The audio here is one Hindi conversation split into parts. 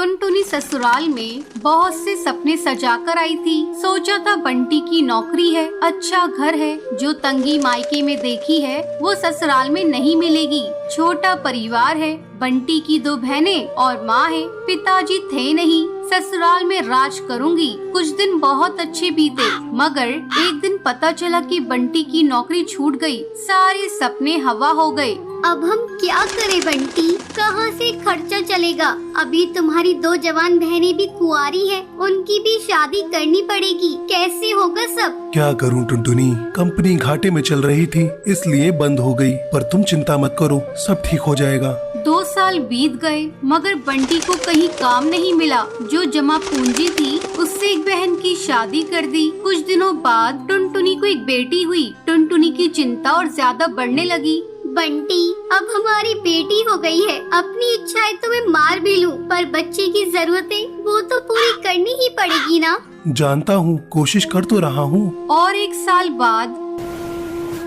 टुनटुनी ससुराल में बहुत से सपने सजाकर आई थी। सोचा था बंटी की नौकरी है, अच्छा घर है, जो तंगी मायके में देखी है वो ससुराल में नहीं मिलेगी। छोटा परिवार है, बंटी की 2 बहनें और माँ है, पिताजी थे नहीं। ससुराल में राज करूंगी। कुछ दिन बहुत अच्छे बीते, मगर एक दिन पता चला कि बंटी की नौकरी छूट गई। सारे सपने हवा हो गए। अब हम क्या करें बंटी, कहाँ से खर्चा चलेगा? अभी तुम्हारी 2 जवान बहनें भी कुंवारी हैं, उनकी भी शादी करनी पड़ेगी। कैसे होगा सब? क्या करूं टुनटुनी, कंपनी घाटे में चल रही थी इसलिए बंद हो गई, पर तुम चिंता मत करो, सब ठीक हो जाएगा। 2 साल बीत गए मगर बंटी को कहीं काम नहीं मिला। जो जमा पूंजी थी उससे एक बहन की शादी कर दी। कुछ दिनों बाद टुनटुनी को एक बेटी हुई। टुनटुनी की चिंता और ज्यादा बढ़ने लगी। बंटी, अब हमारी बेटी हो गई है, अपनी इच्छाएं तो मैं मार भी लूं, पर बच्चे की जरूरतें वो तो पूरी करनी ही पड़ेगी ना। जानता हूँ, कोशिश कर तो रहा हूँ। और 1 साल बाद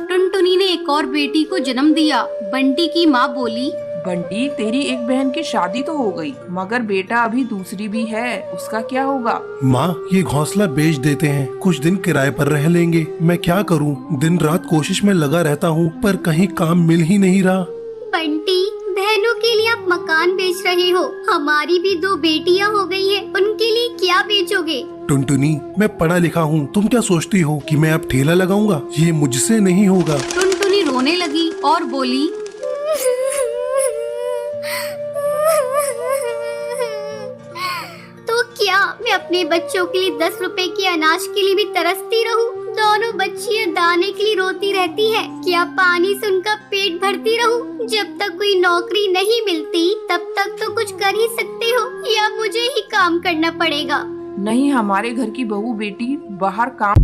टुनटुनी ने एक और बेटी को जन्म दिया। बंटी की माँ बोली, बंटी, तेरी एक बहन की शादी तो हो गई, मगर बेटा अभी दूसरी भी है, उसका क्या होगा? माँ, ये घोंसला बेच देते हैं, कुछ दिन किराए पर रह लेंगे। मैं क्या करूँ, दिन रात कोशिश में लगा रहता हूँ, पर कहीं काम मिल ही नहीं रहा। बंटी, बहनों के लिए आप मकान बेच रहे हो, हमारी भी 2 बेटियां हो गई है, उनके लिए क्या बेचोगे? टुनटुनी, मैं पढ़ा लिखा हूँ, तुम क्या सोचती हो कि मैं अब ठेला लगाऊंगा? ये मुझसे नहीं होगा। टुनटुनी रोने लगी और बोली, तो क्या मैं अपने बच्चों के लिए 10 रुपए के अनाज के लिए भी तरसती रहूं? दोनों बच्चियां दाने के लिए रोती रहती है, क्या पानी से उनका पेट भरती रहूं? जब तक कोई नौकरी नहीं मिलती तब तक तो कुछ कर ही सकते हो, या मुझे ही काम करना पड़ेगा? नहीं, हमारे घर की बहू बेटी बाहर काम